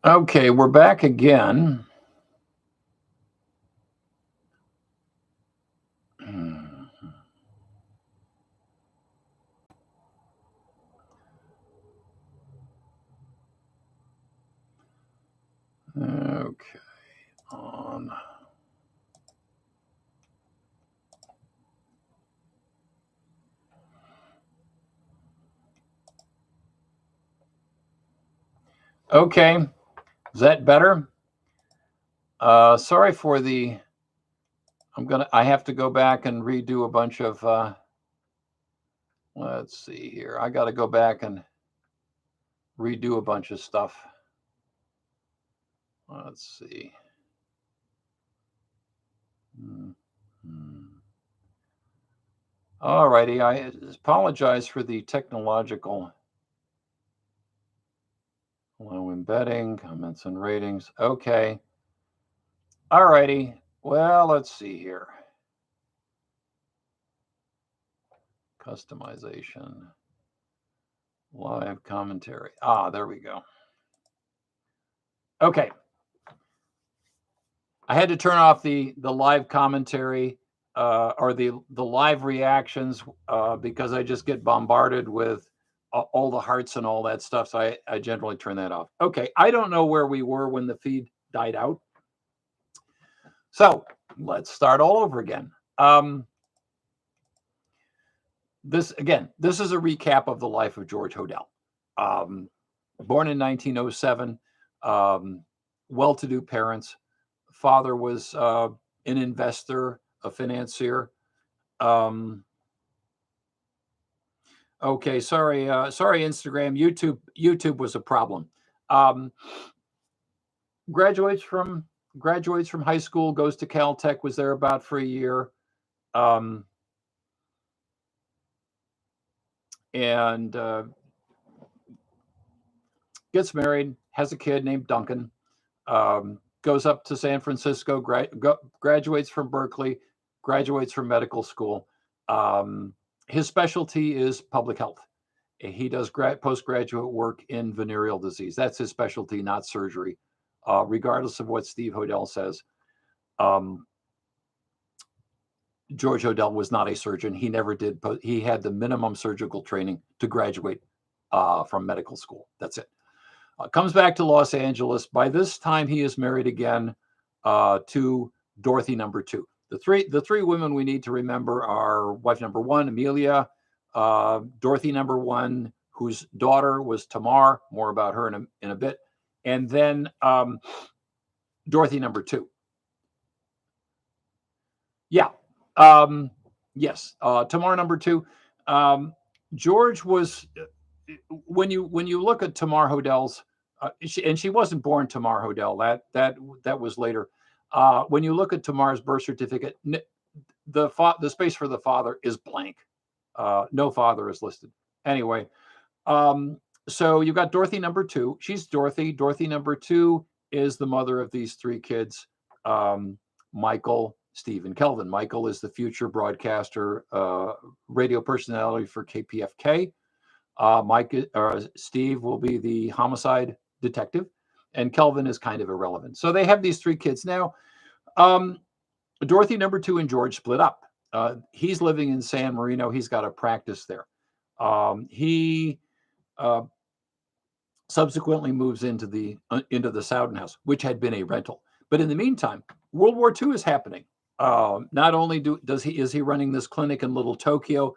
Okay, we're back again. Okay, on. Okay, is that better? Sorry for the. I have to go back and redo a bunch of. Let's see here. I got to go back and redo a bunch of stuff. Let's see. All righty. I apologize for the technological. Low embedding, comments and ratings. Okay. All righty. Well, let's see here. Customization. Live commentary. There we go. Okay. I had to turn off the live commentary or the live reactions because I just get bombarded with all the hearts and all that stuff. So I generally turn that off. Okay. I don't know where we were when the feed died out. So let's start all over again. This is a recap of the life of George Hodel. Born in 1907, well-to-do parents. Father was an investor, a financier. Okay, sorry, Instagram, YouTube was a problem. Graduates from high school, goes to Caltech, was there about for a year. And gets married, has a kid named Duncan, goes up to San Francisco, graduates from Berkeley, graduates from medical school. His specialty is public health. He does postgraduate work in venereal disease. That's his specialty, not surgery, regardless of what Steve Hodel says. George Hodel was not a surgeon. He never did. He had the minimum surgical training to graduate from medical school. That's it. Comes back to Los Angeles. By this time, he is married again to Dorothy number 2. The three women we need to remember are wife number 1, Amelia, Dorothy number 1, whose daughter was Tamar. More about her in a bit, and then Dorothy number 2. Yeah. Yes. Tamar number 2. George was. When you look at Tamar Hodel's, she wasn't born Tamar Hodel. That was later. When you look at Tamar's birth certificate, the space for the father is blank. No father is listed. Anyway, so you've got Dorothy number 2. She's Dorothy. Dorothy number 2 is the mother of these 3 kids, Michael, Steve, and Kelvin. Michael is the future broadcaster, radio personality for KPFK. Steve will be the homicide detective, and Kelvin is kind of irrelevant. So they have these 3 kids now. Dorothy number 2 and George split up. He's living in San Marino. He's got a practice there. He subsequently moves into the Sowden House, which had been a rental. But in the meantime, World War II is happening. Not only is he running this clinic in Little Tokyo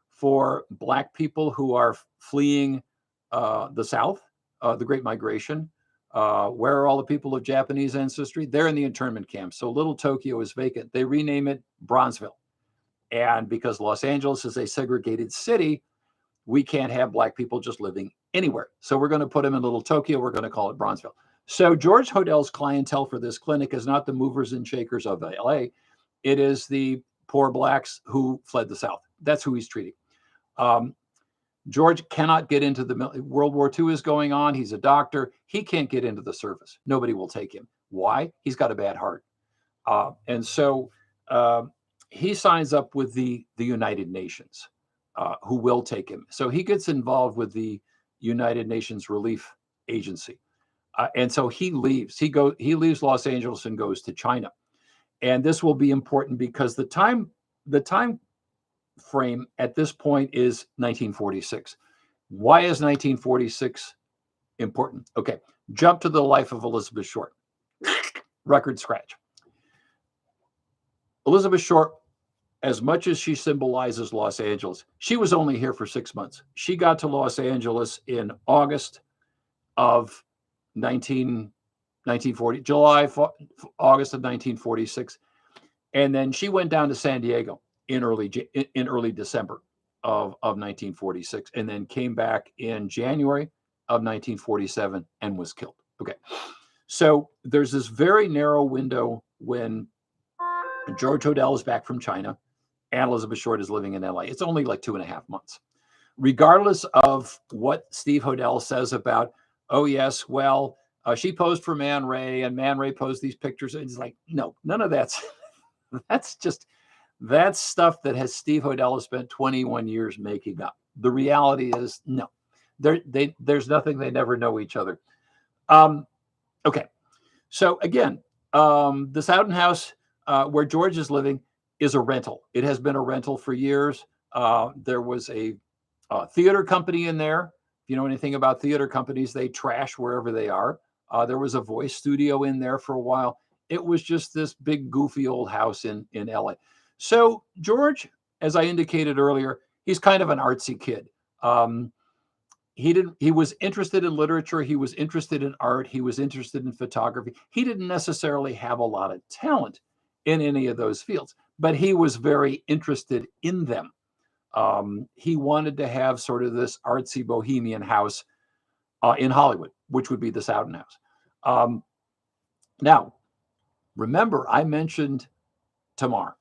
for Black people who are fleeing the South, the Great Migration. Where are all the people of Japanese ancestry? They're in the internment camps. So Little Tokyo is vacant. They rename it Bronzeville. And because Los Angeles is a segregated city, we can't have Black people just living anywhere. So we're going to put them in Little Tokyo. We're going to call it Bronzeville. So George Hodel's clientele for this clinic is not the movers and shakers of LA. It is the poor Blacks who fled the South. That's who he's treating. George cannot get into the World War II is going on. He's a doctor. He can't get into the service. Nobody will take him. Why? He's got a bad heart. And so he signs up with the United Nations, who will take him. So he gets involved with the United Nations Relief Agency. And so he leaves. He leaves Los Angeles and goes to China. And this will be important because the time frame at this point is 1946. Why is 1946 important? Okay, jump to the life of Elizabeth Short. Record scratch. Elizabeth Short, as much as she symbolizes Los Angeles, she was only here for 6 months. She got to Los Angeles in August of 1940, August of 1946. And then she went down to San Diego in early December of 1946, and then came back in January of 1947 and was killed. Okay. So there's this very narrow window when George Hodel is back from China and Elizabeth Short is living in LA. It's only like 2.5 months. Regardless of what Steve Hodel says about, oh, yes, well, she posed for Man Ray and Man Ray posed these pictures. It's like, no, none of that's, that's stuff that Steve Hodel has spent 21 years making up. The reality is, no, there's nothing. They never know each other. Okay. So again, the Sowden House where George is living is a rental. It has been a rental for years. There was a theater company in there. If you know anything about theater companies, they trash wherever they are. There was a voice studio in there for a while. It was just this big, goofy old house in LA. So George, as I indicated earlier, he's kind of an artsy kid. He was interested in literature. He was interested in art. He was interested in photography. He didn't necessarily have a lot of talent in any of those fields, but he was very interested in them. He wanted to have sort of this artsy bohemian house in Hollywood, which would be the Sowden House. Now, remember, I mentioned Tamar,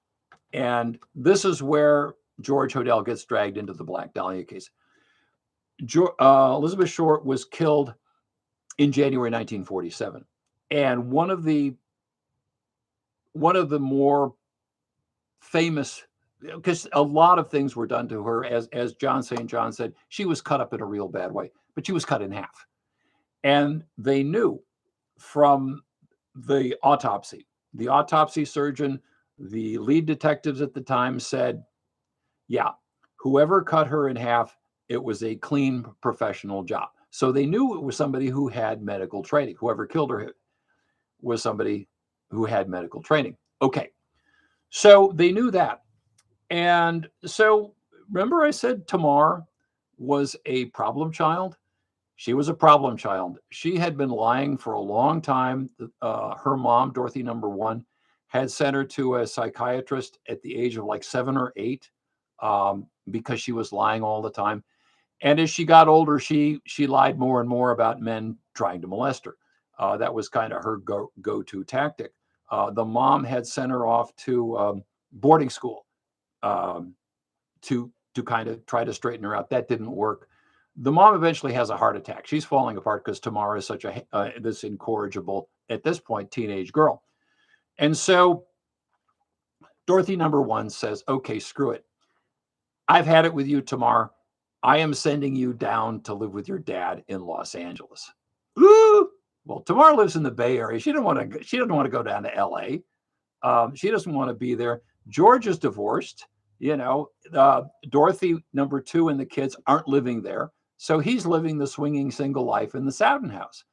and this is where George Hodel gets dragged into the Black Dahlia case. Elizabeth Short was killed in January 1947, and one of the more famous, because a lot of things were done to her, as John St. John said, she was cut up in a real bad way, but she was cut in half. And they knew from the autopsy surgeon, the lead detectives at the time said, yeah, whoever cut her in half, it was a clean professional job. So they knew it was somebody who had medical training. Whoever killed her was somebody who had medical training. Okay. So they knew that. And so remember I said Tamar was a problem child? She was a problem child. She had been lying for a long time. Her mom, Dorothy number 1, had sent her to a psychiatrist at the age of like 7 or 8 because she was lying all the time. And as she got older, she lied more and more about men trying to molest her. That was kind of her go-to tactic. The mom had sent her off to boarding school to kind of try to straighten her out. That didn't work. The mom eventually has a heart attack. She's falling apart because Tamar is such this incorrigible, at this point, teenage girl. And so Dorothy number 1 says, okay, screw it. I've had it with you, Tamar. I am sending you down to live with your dad in Los Angeles. Ooh! Well, Tamar lives in the Bay Area. She doesn't want to go down to LA. She doesn't want to be there. George is divorced. Dorothy number 2 and the kids aren't living there. So he's living the swinging single life in the Sowden House.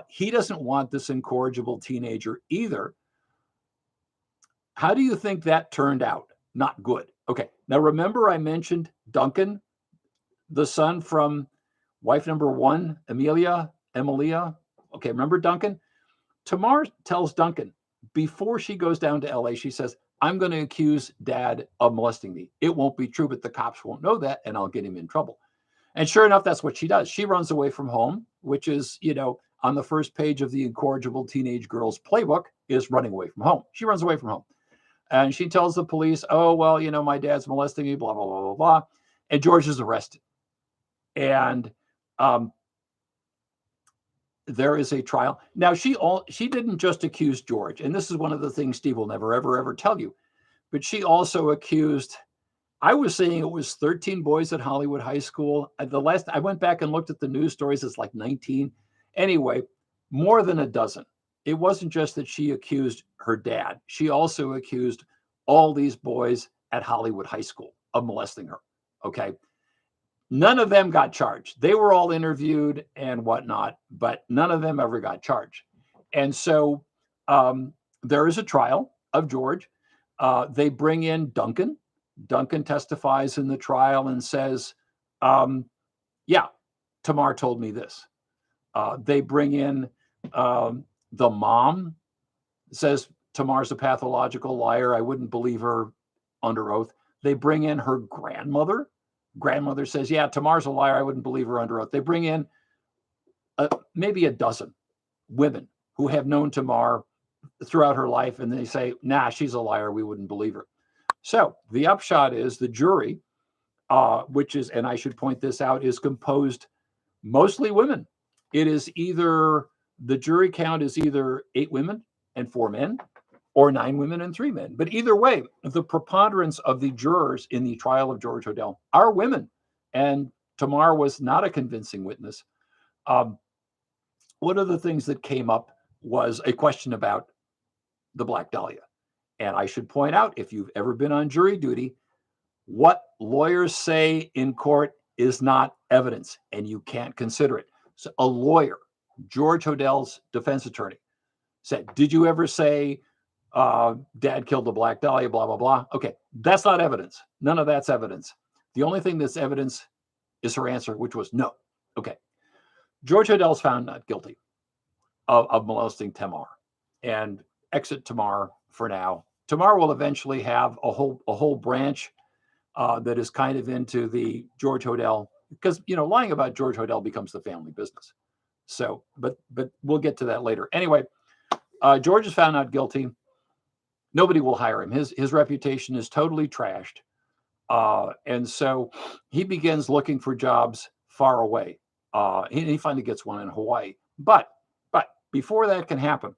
He doesn't want this incorrigible teenager either. How do you think that turned out? Not good. Okay. Now, remember I mentioned Duncan, the son from wife number 1, Emilia. Okay, remember Duncan? Tamar tells Duncan, before she goes down to LA, she says, I'm going to accuse dad of molesting me. It won't be true, but the cops won't know that, and I'll get him in trouble. And sure enough, that's what she does. She runs away from home, which is, on the first page of the incorrigible teenage girl's playbook is running away from home. She runs away from home. And she tells the police, oh, well, my dad's molesting me, blah, blah, blah, blah, blah. And George is arrested. And there is a trial. Now, she didn't just accuse George. And this is one of the things Steve will never, ever, ever tell you. But she also accused, I was saying it was 13 boys at Hollywood High School. I went back and looked at the news stories. It's like 19. Anyway, more than a dozen. It wasn't just that she accused her dad. She also accused all these boys at Hollywood High School of molesting her. Okay. None of them got charged. They were all interviewed and whatnot, but none of them ever got charged. And so there is a trial of George. They bring in Duncan. Duncan testifies in the trial and says, yeah, Tamar told me this. They bring in the mom, says Tamar's a pathological liar. I wouldn't believe her under oath. They bring in her grandmother. Grandmother says, yeah, Tamar's a liar. I wouldn't believe her under oath. They bring in maybe a dozen women who have known Tamar throughout her life, and they say, nah, she's a liar. We wouldn't believe her. So the upshot is the jury, which is, and I should point this out, is composed mostly women. It is either, the jury count is either 8 women and 4 men, or 9 women and 3 men. But either way, the preponderance of the jurors in the trial of George Hodel are women. And Tamar was not a convincing witness. One of the things that came up was a question about the Black Dahlia. And I should point out, if you've ever been on jury duty, what lawyers say in court is not evidence, and you can't consider it. So a lawyer, George Hodel's defense attorney, said, did you ever say dad killed the Black Dahlia, blah, blah, blah? Okay, that's not evidence. None of that's evidence. The only thing that's evidence is her answer, which was no. Okay. George Hodel's found not guilty of molesting Tamar, and exit Tamar for now. Tamar will eventually have a whole branch that is kind of into the George Hodel, because, you know, lying about George Hodel becomes the family business. So, but we'll get to that later. Anyway, George is found not guilty. Nobody will hire him. His reputation is totally trashed. And so he begins looking for jobs far away. He finally gets one in Hawaii. But before that can happen,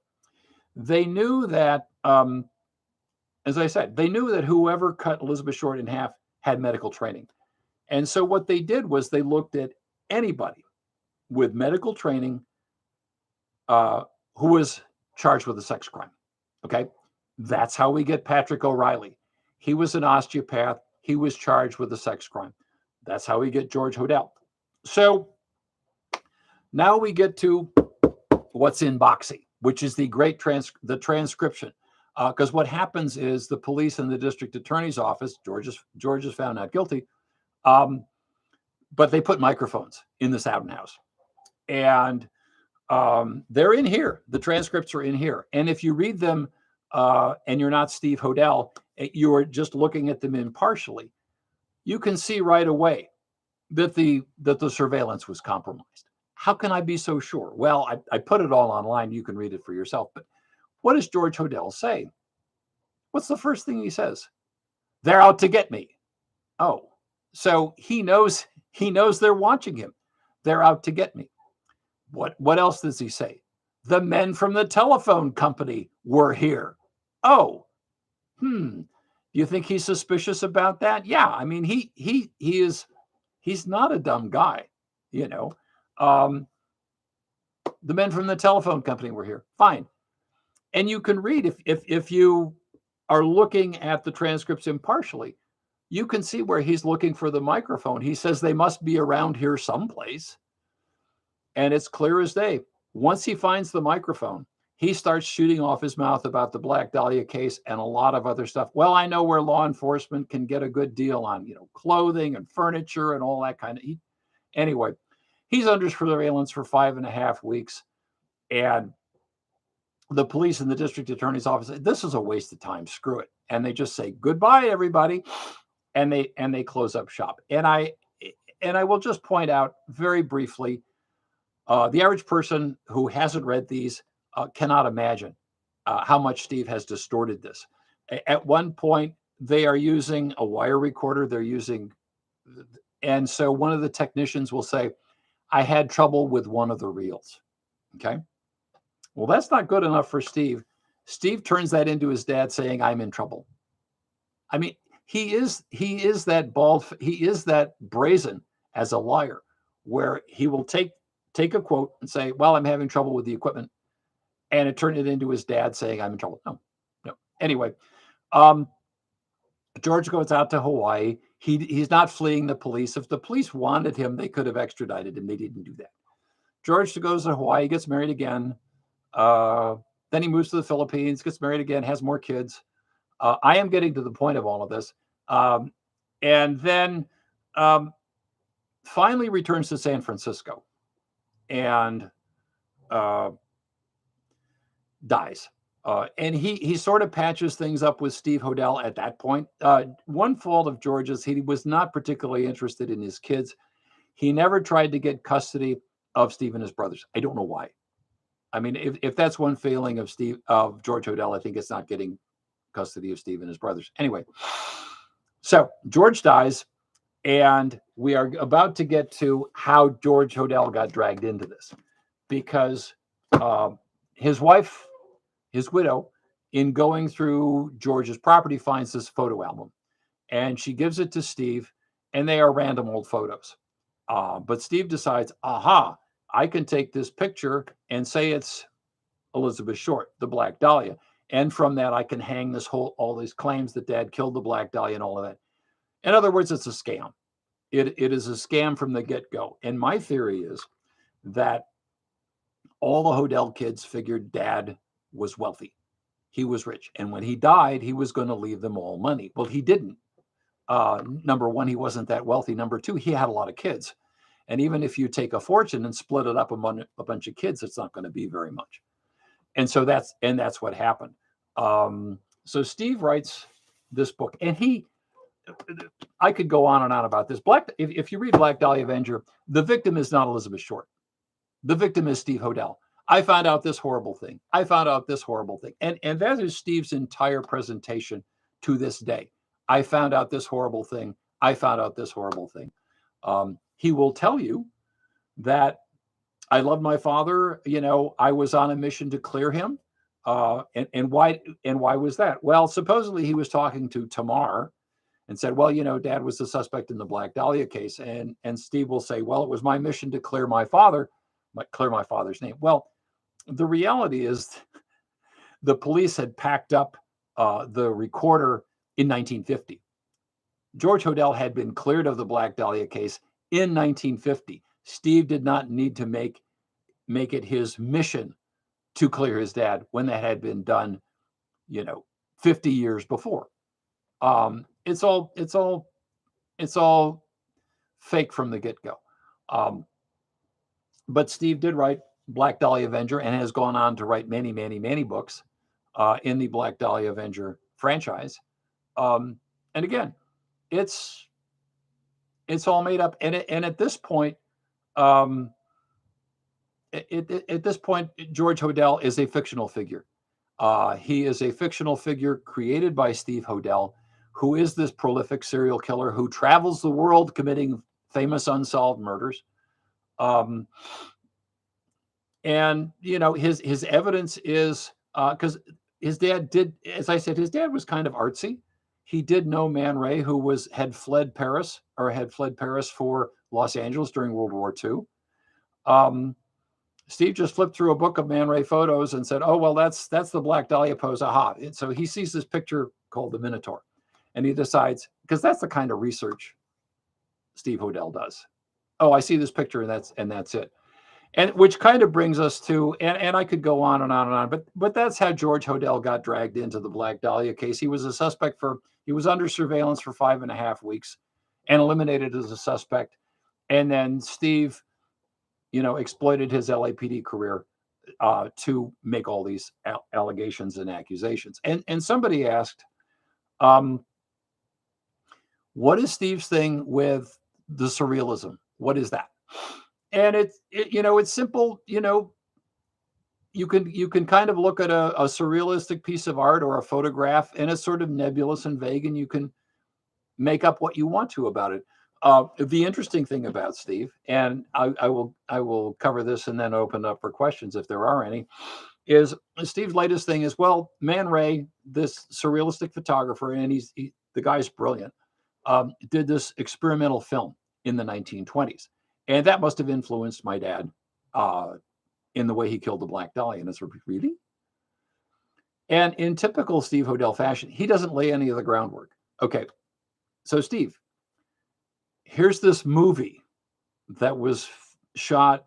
they knew that, as I said, they knew that whoever cut Elizabeth Short in half had medical training. And so what they did was they looked at anybody with medical training who was charged with a sex crime. Okay. That's how we get Patrick O'Reilly. He was an osteopath. He was charged with a sex crime. That's how we get George Hodel. So now we get to what's in Boxy, which is the great transcription. Because what happens is the police and the district attorney's office, George is found not guilty, but they put microphones in the Sowden House. And they're in here. The transcripts are in here. And if you read them and you're not Steve Hodel, you're just looking at them impartially, you can see right away that the surveillance was compromised. How can I be so sure? Well, I put it all online. You can read it for yourself. But what does George Hodel say? What's the first thing he says? They're out to get me. Oh, so he knows they're watching him. They're out to get me. What else does he say? The men from the telephone company were here. Oh, do you think he's suspicious about that? Yeah, I mean, he's not a dumb guy, you know. The men from the telephone company were here. Fine. And you can read, if you are looking at the transcripts impartially, you can see where he's looking for the microphone. He says they must be around here someplace. And it's clear as day. Once he finds the microphone, he starts shooting off his mouth about the Black Dahlia case and a lot of other stuff. Well, I know where law enforcement can get a good deal on, you know, clothing and furniture and all that kind of. Anyway, he's under surveillance for 5.5 weeks. And the police and the district attorney's office say, this is a waste of time. Screw it. And they just say, goodbye, everybody. And they close up shop. And I will just point out very briefly, the average person who hasn't read these cannot imagine how much Steve has distorted this. At one point, they are using a wire recorder. And so one of the technicians will say, I had trouble with one of the reels. Okay. Well, that's not good enough for Steve. Steve turns that into his dad saying, I'm in trouble. I mean, he is that brazen as a liar, where he will take take a quote and say, well, I'm having trouble with the equipment, and it turned it into his dad saying I'm in trouble. No, no. Anyway, um, George goes out to Hawaii. He's not fleeing the police. If the police wanted him, they could have extradited him. They didn't do that. George goes to Hawaii, gets married again. Then he moves to the Philippines, gets married again, has more kids. I am getting to the point of all of this. And then finally returns to San Francisco and dies. And he sort of patches things up with Steve Hodel at that point. One fault of George's, he was not particularly interested in his kids. He never tried to get custody of Steve and his brothers. I don't know why. I mean, if that's one failing of George Hodel, I think it's not getting custody of Steve and his brothers. Anyway, so George dies, and we are about to get to how George Hodel got dragged into this, because his wife, his widow, in going through George's property, finds this photo album, and she gives it to Steve, and they are random old photos. But Steve decides, aha, I can take this picture and say it's Elizabeth Short, the Black Dahlia. And from that, I can hang all these claims that Dad killed the Black Dahlia and all of that. In other words, it's a scam. It is a scam from the get-go. And my theory is that all the Hodel kids figured Dad was wealthy. He was rich. And when he died, he was going to leave them all money. Well, he didn't. Number one, he wasn't that wealthy. Number two, he had a lot of kids. And even if you take a fortune and split it up among a bunch of kids, it's not going to be very much. And so that's what happened. So Steve writes this book, and I could go on and on about this. If you read Black Dahlia Avenger, the victim is not Elizabeth Short. The victim is Steve Hodel. I found out this horrible thing. I found out this horrible thing. And that is Steve's entire presentation to this day. I found out this horrible thing. I found out this horrible thing. He will tell you that I loved my father. I was on a mission to clear him. And why was that? Well, supposedly he was talking to Tamar and said, well, Dad was the suspect in the Black Dahlia case. And Steve will say, well, it was my mission to clear my father's name. Well, the reality is the police had packed up the recorder in 1950. George Hodel had been cleared of the Black Dahlia case in 1950. Steve did not need to make it his mission to clear his dad when that had been done, 50 years before. It's all fake from the get-go. But Steve did write Black Dahlia Avenger and has gone on to write many, many, many books in the Black Dahlia Avenger franchise. And again, it's all made up. And at this point, George Hodel is a fictional figure. He is a fictional figure created by Steve Hodel, who is this prolific serial killer who travels the world committing famous unsolved murders. And his evidence is because his dad did, as I said, his dad was kind of artsy. He did know Man Ray, who had fled Paris for Los Angeles during World War II. Steve just flipped through a book of Man Ray photos and said, oh, well, that's the Black Dahlia pose. Aha. And so he sees this picture called the Minotaur, and he decides, because that's the kind of research Steve Hodel does. Oh, I see this picture, and that's it. And which kind of brings us to, and I could go on and on and on, but that's how George Hodel got dragged into the Black Dahlia case. He was a suspect he was under surveillance for 5.5 weeks and eliminated as a suspect. And then Steve, exploited his LAPD career to make all these allegations and accusations. And somebody asked, what is Steve's thing with the surrealism? What is that? And it's simple. You can kind of look at a surrealistic piece of art or a photograph, and it's sort of nebulous and vague, and you can make up what you want to about it. The interesting thing about Steve, and I will cover this and then open up for questions if there are any, is Steve's latest thing is, well, Man Ray, this surrealistic photographer, and the guy's brilliant, did this experimental film in the 1920s. And that must have influenced my dad in the way he killed the Black Dahlia. And it's really? And in typical Steve Hodel fashion, he doesn't lay any of the groundwork. Okay, so Steve, here's this movie that was shot,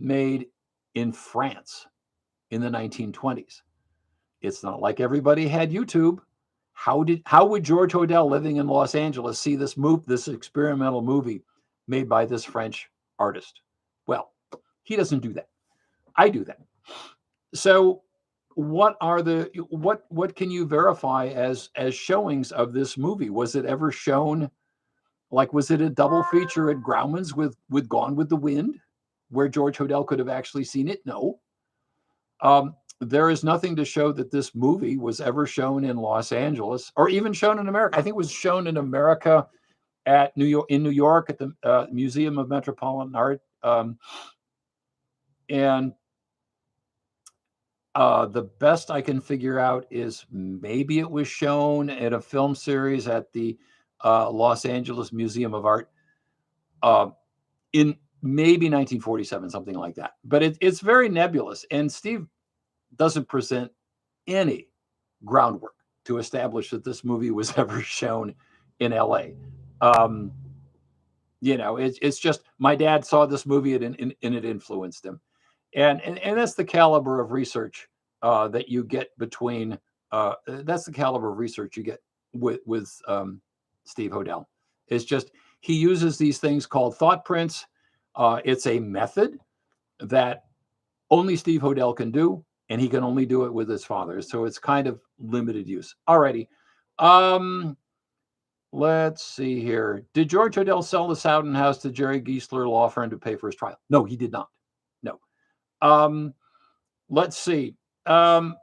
made in France in the 1920s. It's not like everybody had YouTube. How would George Hodel, living in Los Angeles, see this experimental movie made by this French artist? Well, he doesn't do that. I do that. So what can you verify as showings of this movie? Was it ever shown? Like, was it a double feature at Grauman's with Gone with the Wind, where George Hodel could have actually seen it? No. There is nothing to show that this movie was ever shown in Los Angeles or even shown in America. I think it was shown in America in New York at the Museum of Metropolitan Art. And the best I can figure out is maybe it was shown at a film series at the Los Angeles Museum of Art in maybe 1947, something like that. But it's very nebulous. And Steve doesn't present any groundwork to establish that this movie was ever shown in LA. It's just my dad saw this movie and it influenced him. And that's the caliber of research that you get between. That's the caliber of research you get with Steve Hodel. It's just he uses these things called thought prints. It's a method that only Steve Hodel can do, and he can only do it with his father. So it's kind of limited use. Alrighty. Let's see here. Did George Hodel sell the Sowden House to Jerry Giesler law firm to pay for his trial? No, he did not. No. Let's see. What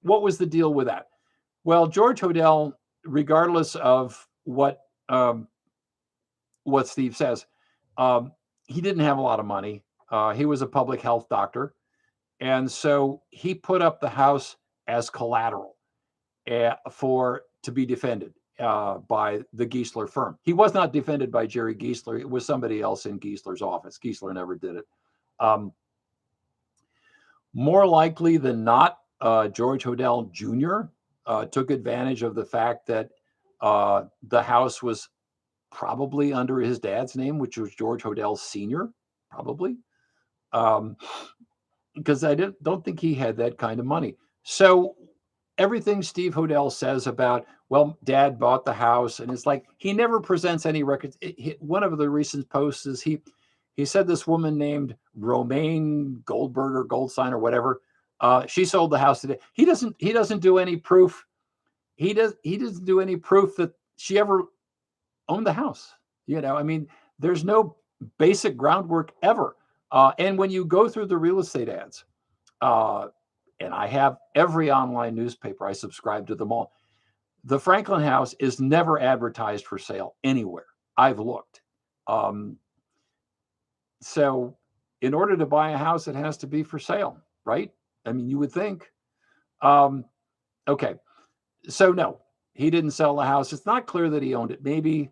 was the deal with that? Well, George Hodel, regardless of what Steve says, he didn't have a lot of money. He was a public health doctor. And so he put up the house as collateral to be defended by the Giesler firm. He was not defended by Jerry Giesler. It was somebody else in Giesler's office. Giesler never did it. More likely than not, George Hodel Jr. Took advantage of the fact that the house was probably under his dad's name, which was George Hodel Sr., probably. Because I don't think he had that kind of money. So everything Steve Hodel says about, well, Dad bought the house, and it's like he never presents any records. One of the recent posts is he said this woman named Romaine Goldberg or Goldstein or whatever, she sold the house today. He doesn't do any proof. He doesn't do any proof that she ever owned the house. I mean, there's no basic groundwork ever. And when you go through the real estate ads, and I have every online newspaper, I subscribe to them all. The Franklin House is never advertised for sale anywhere. I've looked. So in order to buy a house, it has to be for sale, right? I mean, you would think. Okay. So no, he didn't sell the house. It's not clear that he owned it. Maybe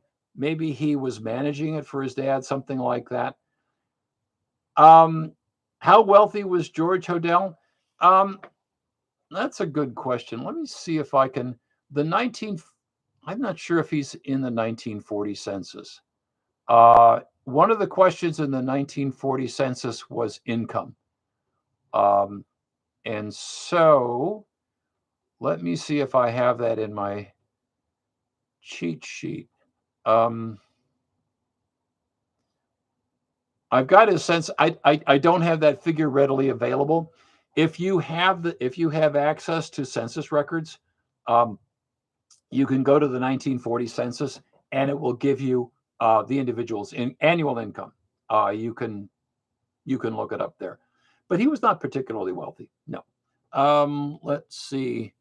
he was managing it for his dad, something like that. How wealthy was George Hodel? That's a good question. Let me see if I can. I'm not sure if he's in the 1940 census. One of the questions in the 1940 census was income. And so let me see if I have that in my cheat sheet. I've got his sense. I don't have that figure readily available. If you have access to census records, you can go to the 1940 census and it will give you the individual's annual income. You can look it up there. But he was not particularly wealthy. No. Let's see.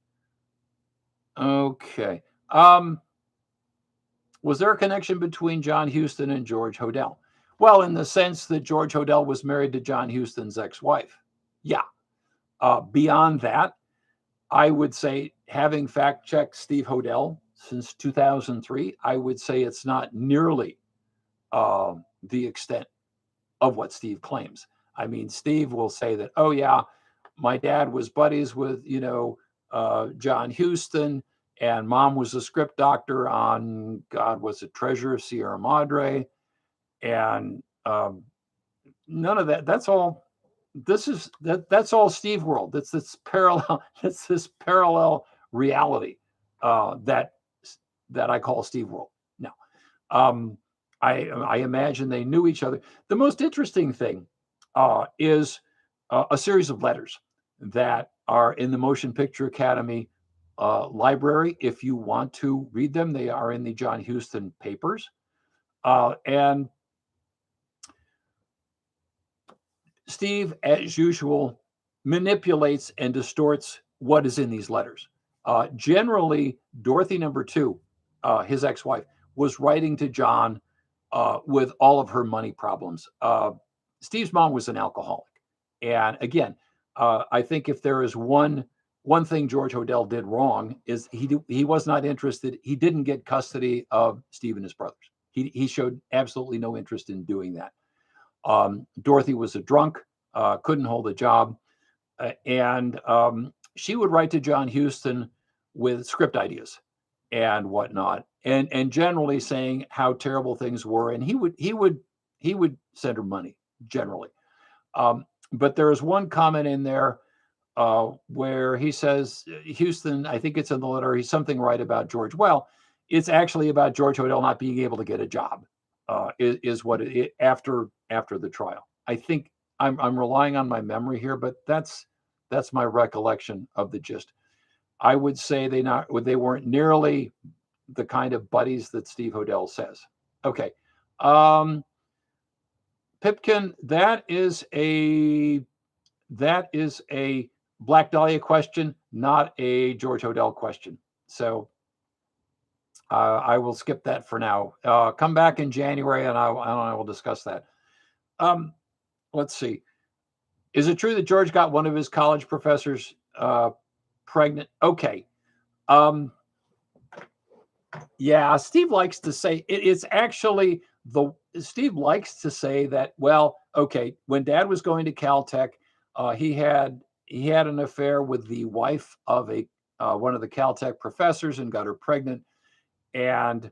Okay. Was there a connection between John Huston and George Hodel? Well, in the sense that George Hodel was married to John Huston's ex-wife. Yeah. Beyond that, I would say, having fact-checked Steve Hodel since 2003, I would say it's not nearly the extent of what Steve claims. I mean, Steve will say that, oh yeah, my dad was buddies with, John Huston, and mom was a script doctor on, God, was it Treasure of Sierra Madre? And none of that. That's all. That's all Steve world. That's this parallel. That's this parallel reality that I call Steve world. Now, um, I imagine they knew each other. The most interesting thing is a series of letters that are in the Motion Picture Academy library. If you want to read them, they are in the John Huston papers. And Steve, as usual, manipulates and distorts what is in these letters. Generally, Dorothy number two, his ex-wife, was writing to John with all of her money problems. Steve's mom was an alcoholic, and again, I think if there is one thing George Hodel did wrong is he was not interested. He didn't get custody of Steve and his brothers. He showed absolutely no interest in doing that. Dorothy was a drunk, couldn't hold a job, and she would write to John Huston with script ideas and whatnot, and generally saying how terrible things were, and he would send her money generally. But there is one comment in there where he says, Huston, I think it's in the letter, he's something right about George. Well, it's actually about George Hodel not being able to get a job. Is what it after the trial. I think I'm relying on my memory here, but that's my recollection of the gist. I would say they weren't nearly the kind of buddies that Steve Hodel says. Okay, Pipkin, that is a Black Dahlia question, not a George Hodel question. So I will skip that for now. Come back in January, and I will discuss that. Let's see. Is it true that George got one of his college professors pregnant? Okay. Yeah, Steve likes to say it's actually Steve likes to say that. Well, okay, when Dad was going to Caltech, he had an affair with the wife of one of the Caltech professors and got her pregnant. And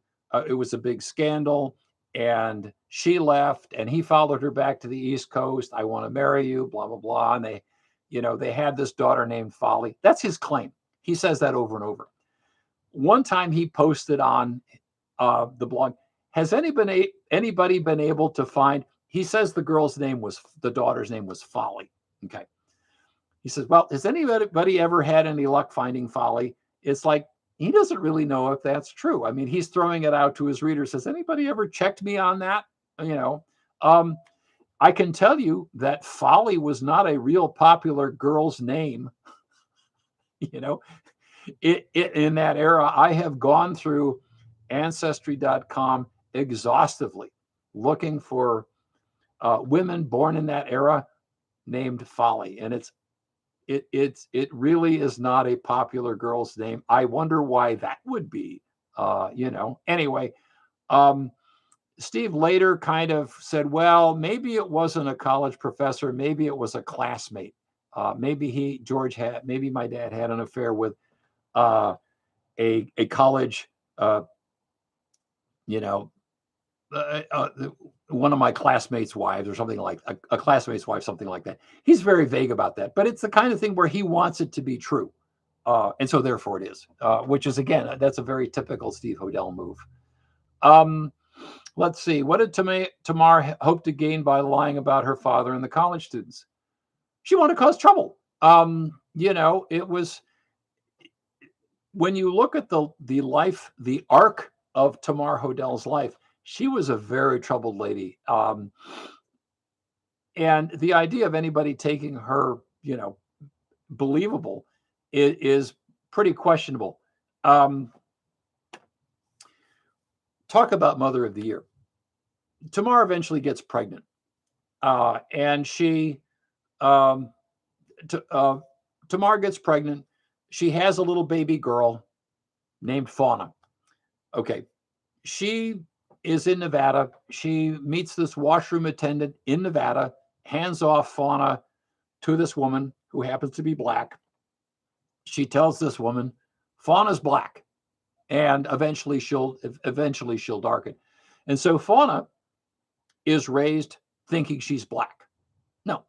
it was a big scandal, and she left, and he followed her back to the East Coast. I want to marry you, blah blah blah. And they had this daughter named Folly. That's his claim. He says that over and over. One time he posted on the blog, has anybody been able to find? He says the daughter's name was Folly. Okay. He says, well, has anybody ever had any luck finding Folly? It's like, he doesn't really know if that's true. I mean, he's throwing it out to his readers. Has anybody ever checked me on that? I can tell you that Folly was not a real popular girl's name. In that era, I have gone through Ancestry.com exhaustively looking for women born in that era named Folly, and it really is not a popular girl's name. I wonder why that would be. Anyway, Steve later kind of said, well, maybe it wasn't a college professor, maybe it was a classmate. Maybe my dad had an affair with a college, one of my classmates' wives or something like a classmate's wife, something like that. He's very vague about that, but it's the kind of thing where he wants it to be true. And so therefore it is, which is, again, that's a very typical Steve Hodel move. Let's see. What did Tamar hope to gain by lying about her father and the college students? She wanted to cause trouble. It was, when you look at the arc of Tamar Hodel's life, she was a very troubled lady. And the idea of anybody taking her, believable is pretty questionable. Talk about Mother of the Year. Tamar eventually gets pregnant. And Tamar gets pregnant. She has a little baby girl named Fauna. Okay. She is in Nevada. She meets this washroom attendant in Nevada, hands off Fauna to this woman who happens to be black. She tells this woman, Fauna's black, and eventually she'll darken. And so Fauna is raised thinking she's black. No,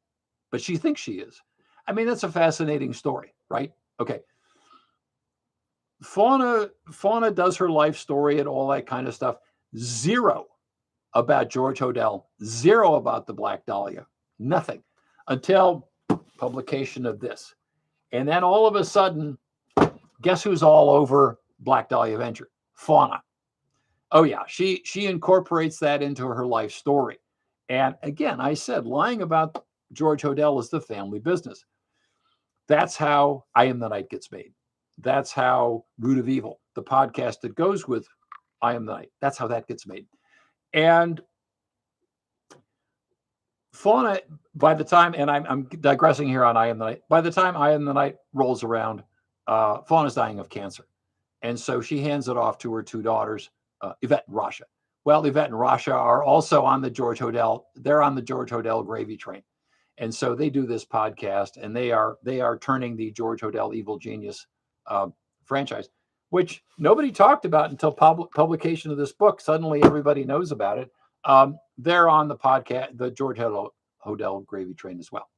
but she thinks she is. I mean, that's a fascinating story, right? Okay. Fauna does her life story and all that kind of stuff. Zero about George Hodel, zero about the Black Dahlia, nothing until publication of this. And then all of a sudden, guess who's all over Black Dahlia Venture? Fauna. Oh yeah, she incorporates that into her life story. And again, I said lying about George Hodel is the family business. That's how I Am the Night gets made. That's how Root of Evil, the podcast that goes with I Am the Night, that's how that gets made. And Fauna, by the time, and I'm digressing here on I Am the Night, by the time I Am the Night rolls around, Fauna's dying of cancer. And so she hands it off to her two daughters, Yvette and Rasha. Well, Yvette and Rasha are also on the George Hodel. They're on the George Hodel gravy train. And so they do this podcast, and they are turning the George Hodel Evil Genius franchise, which nobody talked about until publication of this book. Suddenly everybody knows about it. They're on the podcast, the George Hodel gravy train as well.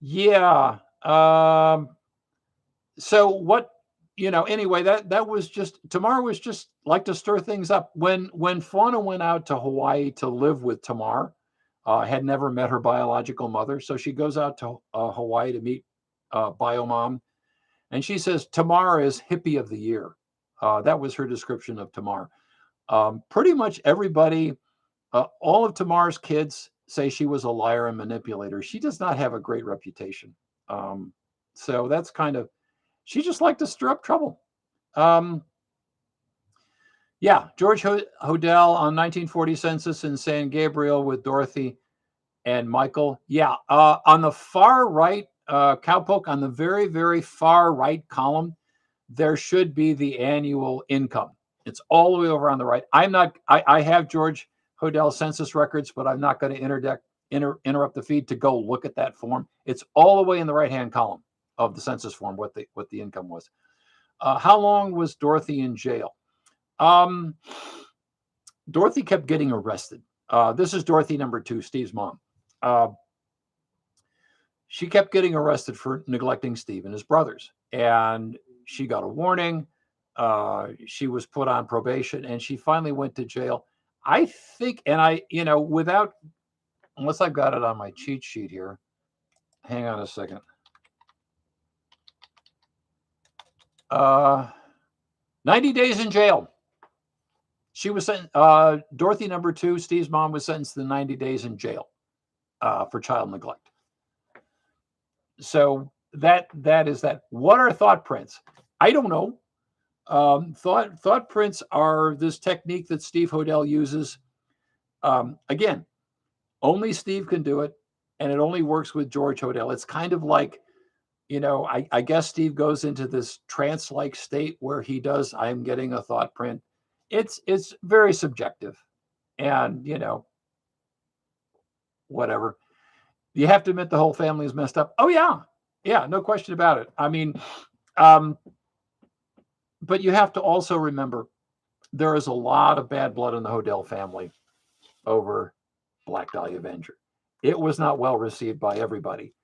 Yeah. So what, anyway, that was just, Tamar was just like to stir things up. When Fauna went out to Hawaii to live with Tamar, had never met her biological mother. So she goes out to Hawaii to meet Biomom. And she says, Tamar is hippie of the year. That was her description of Tamar. Pretty much everybody, all of Tamar's kids say she was a liar and manipulator. She does not have a great reputation. So that's kind of, she just liked to stir up trouble. Yeah, George Hodel on 1940 census in San Gabriel with Dorothy and Michael. Yeah, on the far right, Cowpoke, on the very, very far right column, there should be the annual income. It's all the way over on the right. I have George Hodel census records, but I'm not going to interrupt the feed to go look at that form. It's all the way in the right-hand column of the census form, what the income was. How long was Dorothy in jail? Dorothy kept getting arrested. This is Dorothy number 2, Steve's mom. She kept getting arrested for neglecting Steve and his brothers. And she got a warning. She was put on probation, and she finally went to jail. I think, and unless I've got it on my cheat sheet here. Hang on a second. 90 days in jail. She was sent. Dorothy number 2, Steve's mom, was sentenced to 90 days in jail for child neglect. So that is that. What are thought prints? I don't know. Thought prints are this technique that Steve Hodel uses. Again, only Steve can do it, and it only works with George Hodel. It's kind of like, I guess Steve goes into this trance-like state where he does, I'm getting a thought print. It's very subjective, and whatever. You have to admit the whole family is messed up. Oh yeah, no question about it. I mean, but you have to also remember there is a lot of bad blood in the Hodel family over Black Dahlia Avenger. It was not well received by everybody.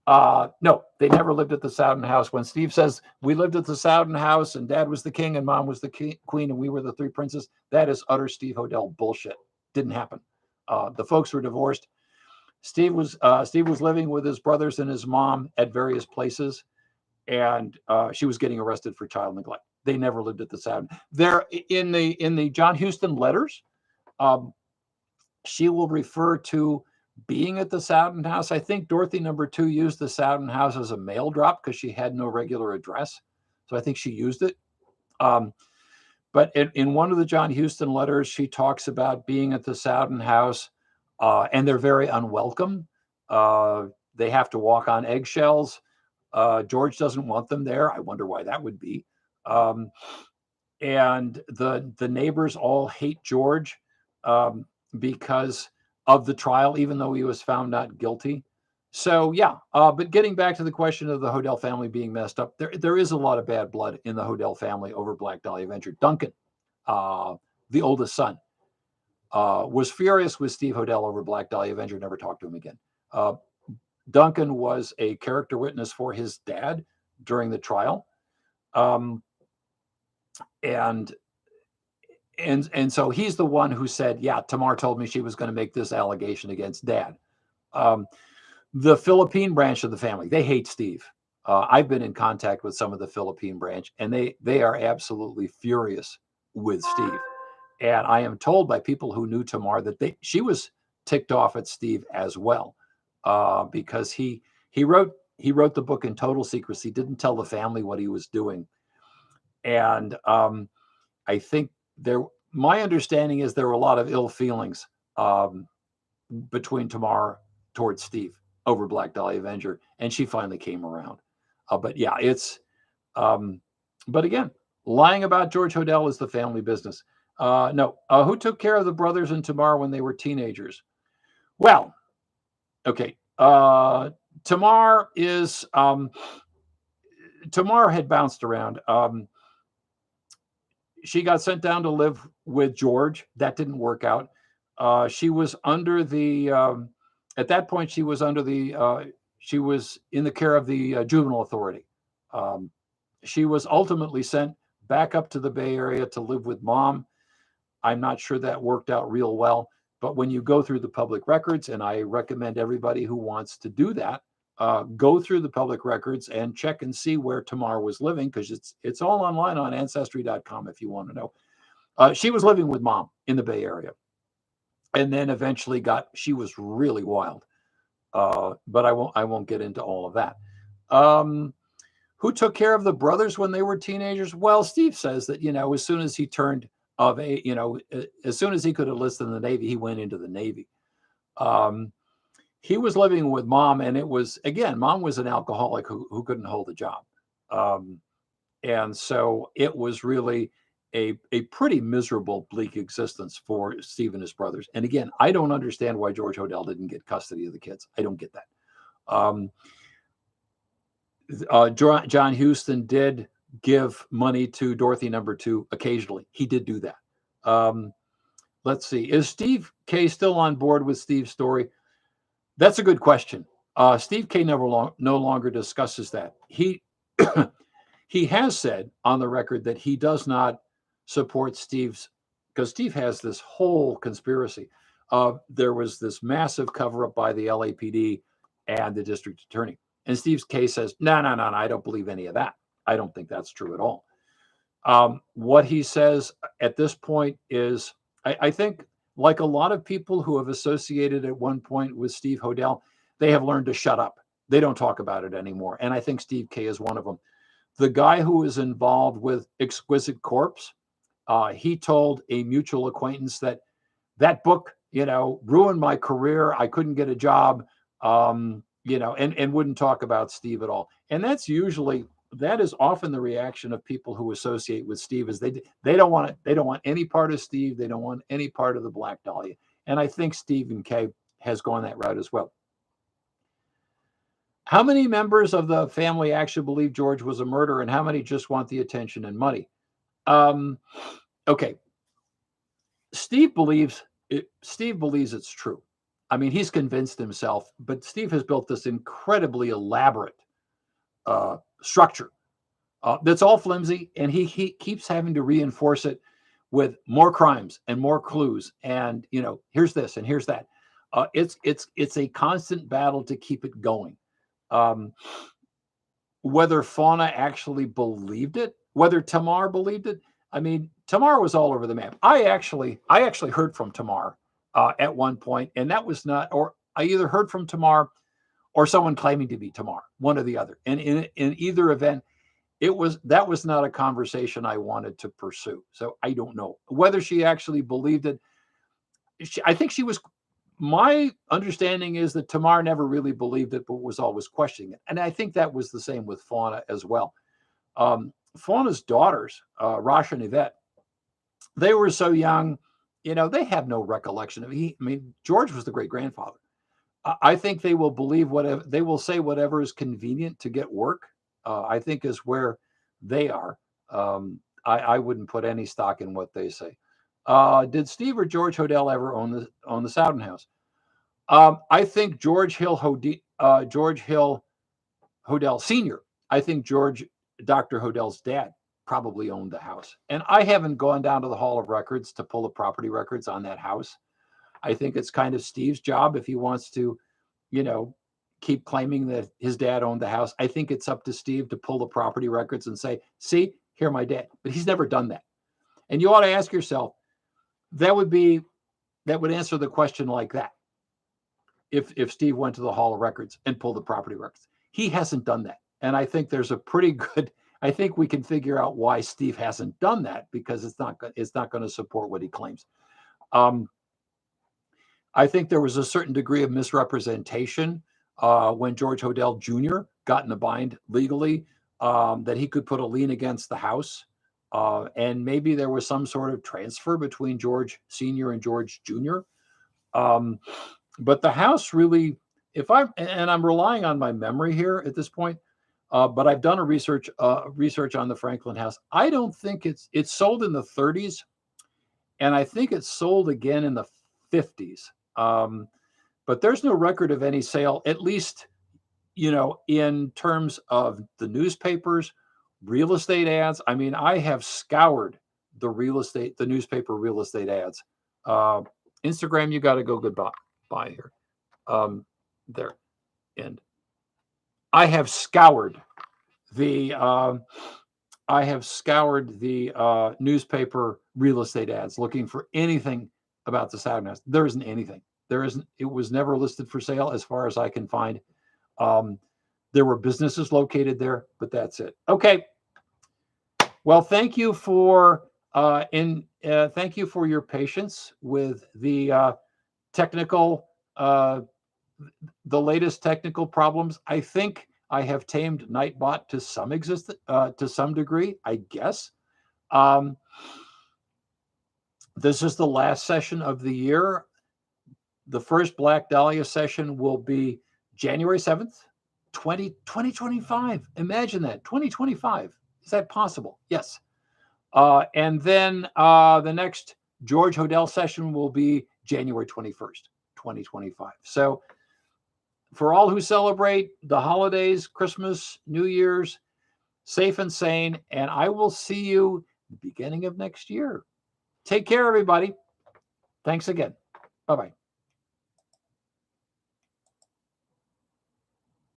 No, they never lived at the Sowden House. When Steve says we lived at the Sowden House and Dad was the king and Mom was the queen and we were the 3 princes, that is utter Steve Hodel bullshit. Didn't happen. The folks were divorced. Steve was living with his brothers and his mom at various places, and she was getting arrested for child neglect. They never lived at the Sowden. There in the John Huston letters, she will refer to being at the Sowden House. I think Dorothy number 2 used the Sowden House as a mail drop because she had no regular address. So I think she used it. But in one of the John Huston letters, she talks about being at the Sowden House, and they're very unwelcome. They have to walk on eggshells. George doesn't want them there. I wonder why that would be. And the neighbors all hate George because of the trial, even though he was found not guilty. So yeah, but getting back to the question of the Hodel family being messed up, there is a lot of bad blood in the Hodel family over Black Dahlia Venture. Duncan, the oldest son, was furious with Steve Hodel over Black Dahlia Venture. Never talked to him again. Duncan was a character witness for his dad during the trial, um, and so he's the one who said, "Yeah, Tamar told me she was going to make this allegation against Dad." Um, the Philippine branch of the family, they hate Steve. I've been in contact with some of the Philippine branch, and they are absolutely furious with Steve. And I am told by people who knew Tamar that she was ticked off at Steve as well, because he wrote the book in total secrecy, didn't tell the family what he was doing, and I think my understanding is there were a lot of ill feelings between Tamar towards Steve over Black Dahlia Venture, and she finally came around. But yeah, but again, lying about George Hodel is the family business. No, who took care of the brothers and Tamar when they were teenagers? Well, okay. Tamar had bounced around. She got sent down to live with George. That didn't work out. She was under at that point, she was in the care of the juvenile authority. She was ultimately sent back up to the Bay Area to live with mom. I'm not sure that worked out real well, but when you go through the public records, and I recommend everybody who wants to do that, go through the public records and check and see where Tamar was living, because it's all online on ancestry.com if you want to know. She was living with mom in the Bay Area, and then eventually she was really wild. But I won't get into all of that. Who took care of the brothers when they were teenagers? Well, Steve says that, as soon as he turned of age, as soon as he could enlist in the Navy, he went into the Navy. He was living with mom, and it was, again, mom was an alcoholic who couldn't hold a job. And so it was really a pretty miserable, bleak existence for Steve and his brothers. And again, I don't understand why George Hodel didn't get custody of the kids. I don't get that. John Huston did give money to Dorothy number 2 occasionally. He did do that. Let's see. Is Steve K still on board with Steve's story? That's a good question. Steve K no longer discusses that. He he has said on the record that he does not support Steve's, because Steve has this whole conspiracy. There was this massive cover-up by the LAPD and the district attorney. And Steve's case says, no, I don't believe any of that. I don't think that's true at all. What he says at this point is, I think, like a lot of people who have associated at one point with Steve Hodel, they have learned to shut up. They don't talk about it anymore. And I think Steve K is one of them. The guy who is involved with Exquisite Corpse, he told a mutual acquaintance that book, ruined my career. I couldn't get a job, and wouldn't talk about Steve at all. And that is often the reaction of people who associate with Steve, is they don't want any part of Steve. They don't want any part of the Black Dahlia. And I think Stephen K has gone that route as well. How many members of the family actually believe George was a murderer, and how many just want the attention and money? Okay. Steve believes it's true. I mean, he's convinced himself, but Steve has built this incredibly elaborate structure that's all flimsy, and he keeps having to reinforce it with more crimes and more clues, and here's this and here's that. It's a constant battle to keep it going. Whether Fauna actually believed it, whether Tamar believed it, I mean, Tamar was all over the map. I actually heard from Tamar at one point, and that was not, or I either heard from Tamar or someone claiming to be Tamar, one or the other. And in either event, that was not a conversation I wanted to pursue. So I don't know whether she actually believed it. I think she was. My understanding is that Tamar never really believed it, but was always questioning it. And I think that was the same with Fauna as well. Fauna's daughters, Rasha and Yvette, they were so young, they have no recollection of I mean, George was the great grandfather. I think they will believe whatever they will say, whatever is convenient to get work. I think is where they are. I wouldn't put any stock in what they say. Did Steve or George Hodel ever own the Sowden House? I think George Hill Hodel Sr. I think Dr. Hodel's dad probably owned the house. And I haven't gone down to the Hall of Records to pull the property records on that house. I think it's kind of Steve's job if he wants to, you know, keep claiming that his dad owned the house. I think it's up to Steve to pull the property records and say, see, here my dad. But he's never done that. And you ought to ask yourself, that would answer the question like that. If Steve went to the Hall of Records and pulled the property records. He hasn't done that. And I think there's a pretty good, I think we can figure out why Steve hasn't done that, because it's not going to support what he claims. I think there was a certain degree of misrepresentation when George Hodel Jr. got in a bind legally, that he could put a lien against the house. And maybe there was some sort of transfer between George Sr. and George Jr. But the house really, I'm relying on my memory here at this point, but I've done a research on the Franklin house. I don't think it's sold in the 30s, and I think it's sold again in the 50s. But there's no record of any sale, at least, in terms of the newspapers, real estate ads. I mean, I have scoured the newspaper real estate ads. Instagram, you got to go goodbye here. There. And I have scoured the newspaper real estate ads looking for anything about the Sowden House. There isn't anything. It was never listed for sale as far as I can find. There were businesses located there, but that's it. Okay. Well, thank you for your patience with the the latest technical problems. I think I have tamed Nightbot to some degree, I guess. This is the last session of the year. The first Black Dahlia session will be January 7th, 2025. Imagine that, 2025. Is that possible? Yes. And then the next George Hodel session will be January 21st, 2025. So for all who celebrate the holidays, Christmas, New Year's, safe and sane, and I will see you the beginning of next year. Take care, everybody. Thanks again. Bye-bye.